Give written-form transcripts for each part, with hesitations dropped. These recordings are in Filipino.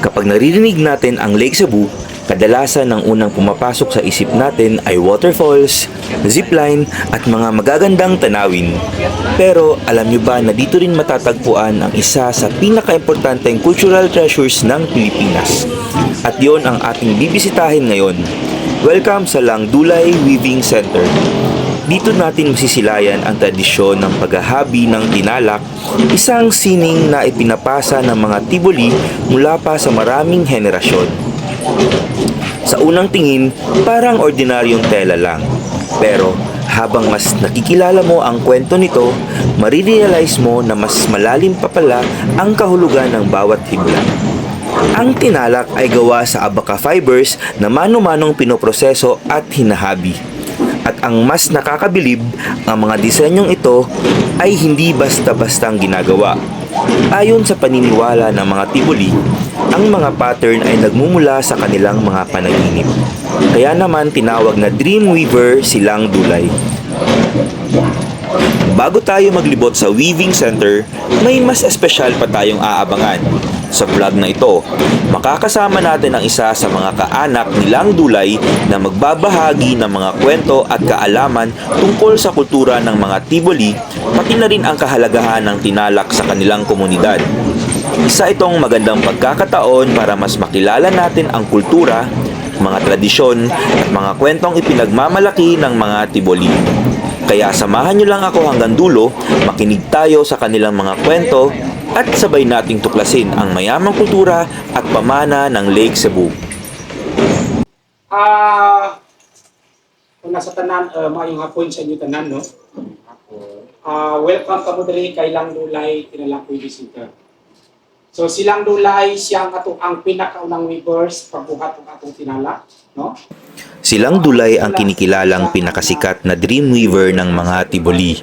Kapag naririnig natin ang Lake Cebu, kadalasan ang unang pumapasok sa isip natin ay waterfalls, zipline at mga magagandang tanawin. Pero alam nyo ba na dito rin matatagpuan ang isa sa pinaka-importanteng cultural treasures ng Pilipinas? At yon ang ating bibisitahin ngayon. Welcome sa Langdulay Weaving Center. Dito natin masisilayan ang tradisyon ng paghahabi ng tinalak, isang sining na ipinapasa ng mga Tiboli mula pa sa maraming henerasyon. Sa unang tingin, parang ordinaryong tela lang. Pero habang mas nakikilala mo ang kwento nito, marirealize mo na mas malalim pa pala ang kahulugan ng bawat hibla. Ang tinalak ay gawa sa abaca fibers na mano-manong pinoproseso at hinahabi. At ang mas nakakabilib, ang mga disenyong ito ay hindi basta-bastang ginagawa. Ayon sa paniniwala ng mga Tiboli, ang mga pattern ay nagmumula sa kanilang mga panaginip. Kaya naman tinawag na Dreamweaver si Langdulay. Bago tayo maglibot sa Weaving Center, may mas espesyal pa tayong aabangan. Sa vlog na ito, makakasama natin ang isa sa mga kaanak ni Langdulay na magbabahagi ng mga kwento at kaalaman tungkol sa kultura ng mga Tiboli, pati na rin ang kahalagahan ng tinalak sa kanilang komunidad. Isa itong magandang pagkakataon para mas makilala natin ang kultura, mga tradisyon at mga kwentong ipinagmamalaki ng mga Tiboli. Kaya samahan nyo lang ako hanggang dulo, makinig tayo sa kanilang mga kwento at sabay nating tuklasin ang mayamang kultura at pamana ng Lake Cebu. Kung nasa tanan, maayong hapon sa inyo tanan, no? Welcome ka mo diri kay Langdulay Tinalakoy Visitor. So si Langdulay siya ang pinakaunang weavers pagbuhat ng atong tinala, no? Si Langdulay ang kinikilalang pinakasikat na dreamweaver ng mga Tiboli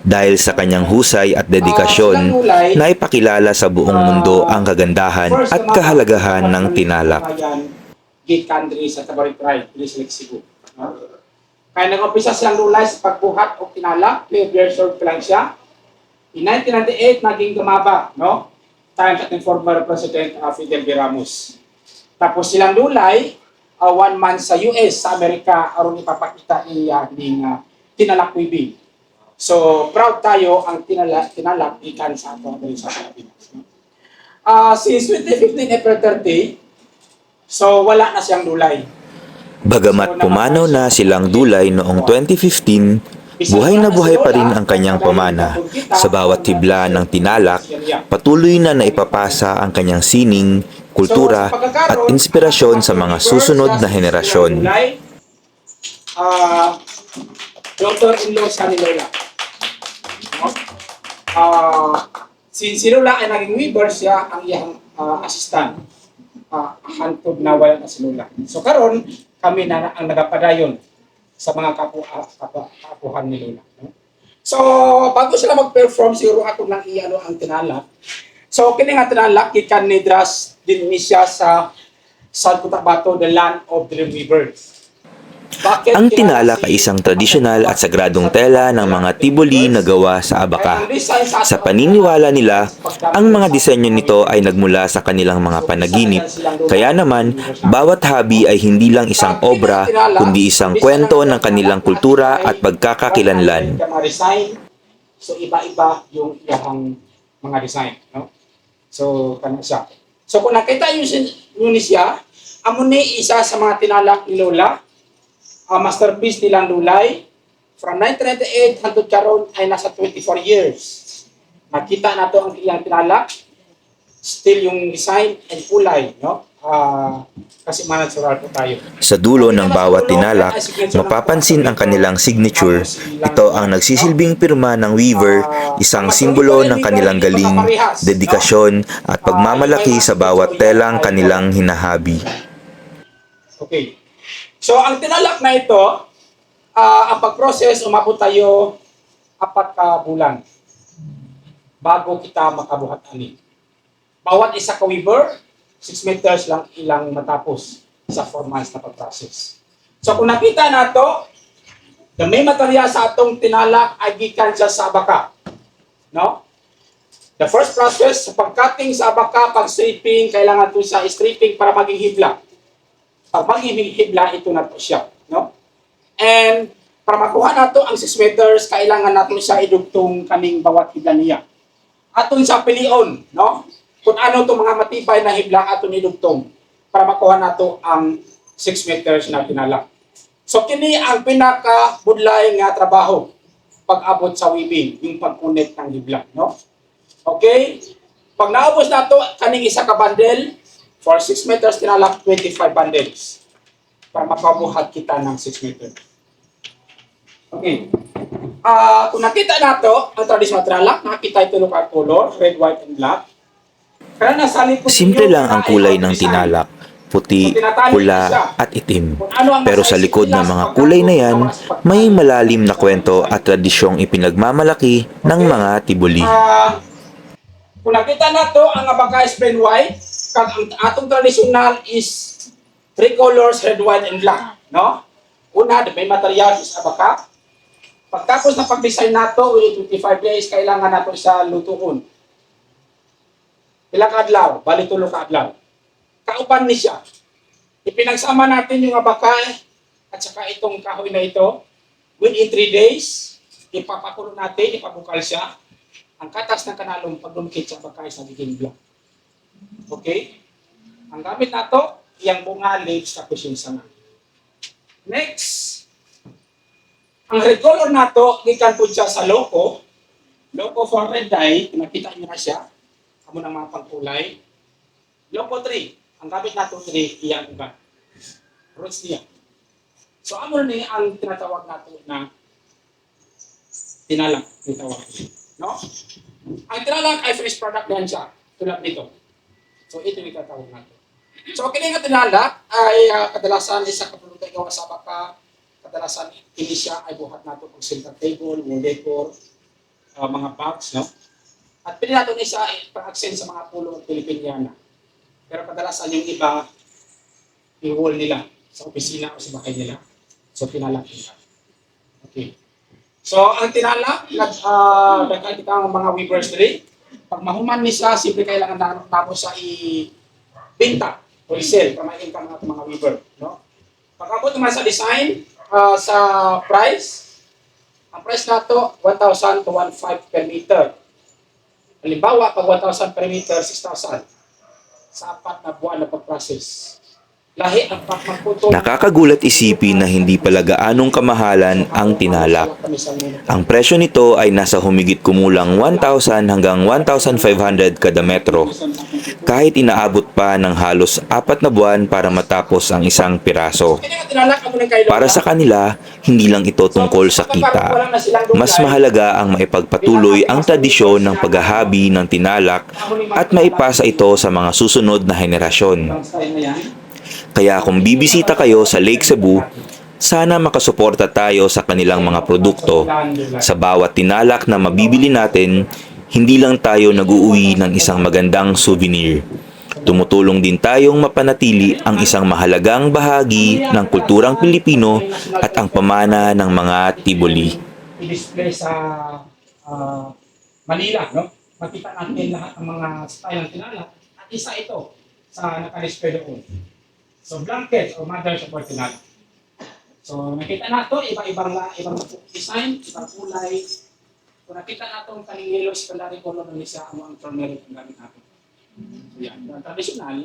dahil sa kanyang husay at dedikasyon na ipakilala sa buong mundo ang kagandahan at kahalagahan ng tinalak. Gikan diri sa Tabarit Tribe, diri sa Lake Cebu. Kaya nag-umpisa si Langdulay sa pagbuhat og tinalak, player serve lang siya. In 1998 naging gumaba, no? Time at former President Fidel V. Ramos. Tapos si Langdulay, 1 month sa US, sa Amerika, aron ipapakita niya ng tinalak weaving. So, proud tayo ang tinalak ikan sa ato dito sa Pilipinas. Since 2015, April 30, so wala na siyang dulay. Bagamat pumanaw na si Langdulay noong 2015, buhay na buhay pa rin ang kanyang pamana. Sa bawat hibla ng tinalak, patuloy na naipapasa ang kanyang sining, kultura at inspirasyon sa mga susunod na henerasyon. Daughter-in-law sa ni Lola. Si Lola ay naging weaver, siya ang iyang assistant. Hantod na wala na si Lola. So karon kami na ang nagapadayon sa mga kapuhan ni Lola. So bago sila mag-perform, siguro ako lang iano ang tinalak. So kini nga tinalak gikan ni Dras din ni siya sa San Cotabato, the land of dreamweavers. Ang tinalak ay isang tradisyonal at sagradong tela ng mga Tiboli na gawa sa abaca. Sa paniniwala nila, ang mga disenyo nito ay nagmula sa kanilang mga panaginip. Kaya naman, bawat habi ay hindi lang isang obra, kundi isang kwento ng kanilang kultura at pagkakakilanlan. So iba-iba yung iyang mga design, no? So kana siya. So kung nakita yun siya, amo ni isa sa mga tinalak ni Lola. Masterpiece ni Langdulay from 1998 hangtod karon ay nasa 24 years. Nakita nato ang iyang tinalak, still yung design and kulay, no? Kasi manatural po tayo. Sa dulo ng bawat tinalak, mapapansin ang kanilang signature. Ito ang nagsisilbing pirma ng weaver, isang simbolo ng kanilang galing, dedikasyon at pagmamalaki sa bawat telang kanilang hinahabi. Okay. So, ang tinalak na ito, ang pag-process, umabot tayo 4 ka bulan bago kita makabuhat ani. Bawat isa ka weaver, 6 meters lang ilang matapos sa 4 months na pag-process. So, kung nakita na ito, the main material sa atong tinalak ay gikan siya sa abaca. No? The first process, sa pag-cutting sa abaka, pag-stripping, kailangan ito sa stripping para maging hibla. Pag maging hibla, ito na po siya. No? And para makuha nato ang 6 meters, kailangan nato siya idugtong kaning bawat hibla niya. Aton sa pilion, no? Kung ano itong mga matibay na hibla aton idugtong para makuha nato ang 6 meters na tinala. So kini ang pinaka-budlay nga trabaho pag-abot sa weaving, yung pag-connect ng hibla, no? Okay? Pag naubos nato kaning isa ka bundle, for 6 meters tinala 25 bundles para makabuhat kita ng 6 meters. Okay. Kung nakita nato ang traditional tinala, nakita ito ng color, red, white, and black. Kaya nasa likod Simple ninyo, lang ang ay kulay ibang ng design. tinalak, puti, So, tinatali pula siya. at itim. Kung ano ang Pero nasa sa likod ng isilas, mga pagka- kulay na yan, may malalim na kwento at tradisyong ipinagmamalaki ng mga tibuli. Kung nakita nato ang abaka is plain white, kag ang atong traditional is 3 colors, red, white, and black. No? Una, the main material is abaka. Pagtapos na pag-design nato, within 25 days, kailangan nato sa lutuon. Ilang adlaw, bali 3 ka adlaw. Kauban ni siya. Ipinagsama natin yung abaka at saka itong kahoy na ito. Within 3 days, ipapakulo natin, ipabukal siya. Ang katas ng kanalong pagdumikit sa abaka is nagiging black. Okay? Ang gamit nato, yung bunga, leaves, tapos yung sanga. Next, ang red color nato, gikan po siya sa loco. Loco for red dye, nakita niyo na siya. Amo ng mga pangkulay. Loco 3, ang gamit nato 3, iyan iba. Roots niya. So amo ni ang tinatawag nato na tinalak, tinatawag. No? Ang tinalak ay finished product na yan siya, tulad nito. So ito yung tinatawag nato. So kini nga tinalak ay kadalasan isa ka produkto gawa sa abaka. Kadalasan ini siya ay buhat nato pag center table, wall decor, mga bags, no? At pili nato ni siya pang-accent sa mga pulong Pilipiniana. Pero kadalasan yung iba, i-wall nila sa opisina o sa bahay nila. So tinalak nila. Okay. So ang tinalak, daghan kita ang mga weavers diri. Pag mahuman ni siya, simple kailangan namo sa i-binta o i-sell para ma-income ang mga weaver, no? Pag-abot naman sa design, sa price, ang price nato 1,000 to 1,500 per meter. Halimbawa, pag 1,000 per meter, 6,000 sa 4 na buwan na pag-process. Lahi ang pagpaputol. Nakakagulat isipin na hindi pala gaanong kamahalan ang tinalak. Ang presyo nito ay nasa humigit kumulang 1,000 hanggang 1,500 kada metro. Kahit inaabot pa ng halos 4 na buwan para matapos ang isang piraso. Para sa kanila, hindi lang ito tungkol sa kita. Mas mahalaga ang maipagpatuloy ang tradisyon ng paghahabi ng tinalak at maipasa ito sa mga susunod na henerasyon. Kaya kung bibisita kayo sa Lake Cebu, sana makasuporta tayo sa kanilang mga produkto. Sa bawat tinalak na mabibili natin, hindi lang tayo nag-uuwi ng isang magandang souvenir. Tumutulong din tayong mapanatili ang isang mahalagang bahagi ng kulturang Pilipino at ang pamana ng mga tibuli. I-display sa Manila, no? Makita natin lahat ng mga style ng tinalak at isa ito sa naka-display doon. So blanket o mother support tinalak. So nakita nato ibang design, ibang kulay. Kung nakita nato ang kaning yellow secondary color ng isa ang turmeric ang gamit natin. So yan, yung traditional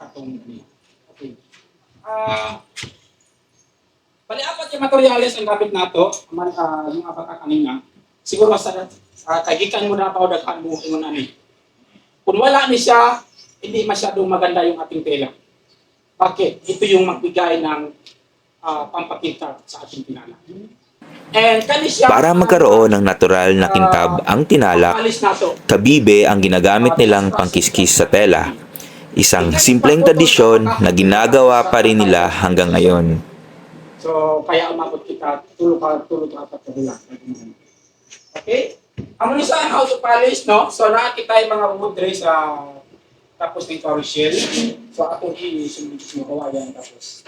katong niya. Okay. Pali-apat yung materials ang gamit nato, yung abaka kanina. Siguro sa kagikan mo na pa o daghan mo ingon ani. Kung wala ni siya, hindi masyadong maganda yung ating tela. Bakit? Ito yung magbigay ng pampakita sa ating tinalak. And Para magkaroon ng natural na kintab ang tinalak, kabibe ang ginagamit nilang pangkiskis sa tela. Isang simpleng tradisyon na ginagawa pa rin nila hanggang ngayon. So, kaya umabot kita, tulog apat na bulan. Okay? Ang isa how to polish, no? So, nakakita yung mga wood rays sa tapos ng cover shell. So, atong i-sumukawa yan tapos.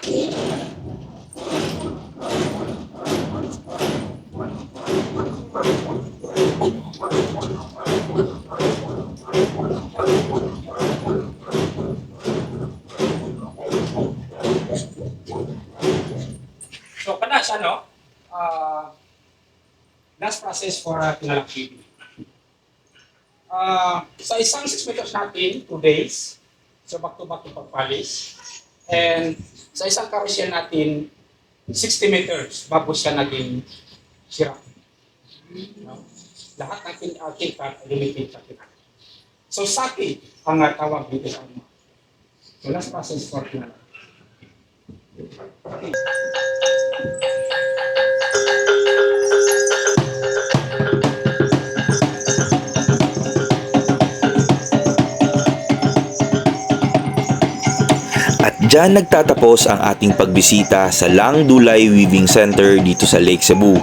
process for tinalang baby. Sa isang 6 meters natin, 2 days. So back-to-back yung pagpalis. And sa isang carousel natin, 60 meters bago siya naging sira. No? Lahat ng tingkat ay limited sa tingkat. So saki ang tawag dito sa ano. So last process for tinalang. At dyan nagtatapos ang ating pagbisita sa Lang Dulay Weaving Center dito sa Lake Cebu.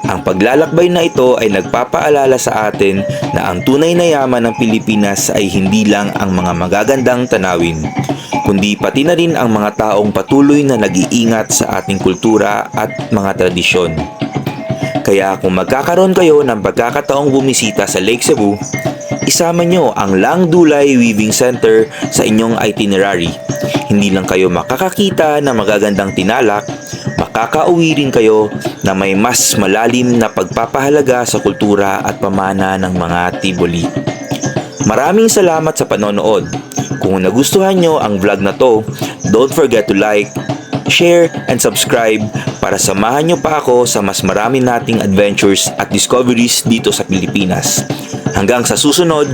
Ang paglalakbay na ito ay nagpapaalala sa atin na ang tunay na yaman ng Pilipinas ay hindi lang ang mga magagandang tanawin, kundi pati na rin ang mga taong patuloy na nag-iingat sa ating kultura at mga tradisyon. Kaya kung magkakaroon kayo ng pagkakataong bumisita sa Lake Cebu, isama nyo ang Lang Dulay Weaving Center sa inyong itinerary. Hindi lang kayo makakakita ng magagandang tinalak, makakauwi rin kayo na may mas malalim na pagpapahalaga sa kultura at pamana ng mga Tiboli. Maraming salamat sa panonood. Kung nagustuhan nyo ang vlog na to, don't forget to like, share, and subscribe para samahan nyo pa ako sa mas marami nating adventures at discoveries dito sa Pilipinas. Hanggang sa susunod,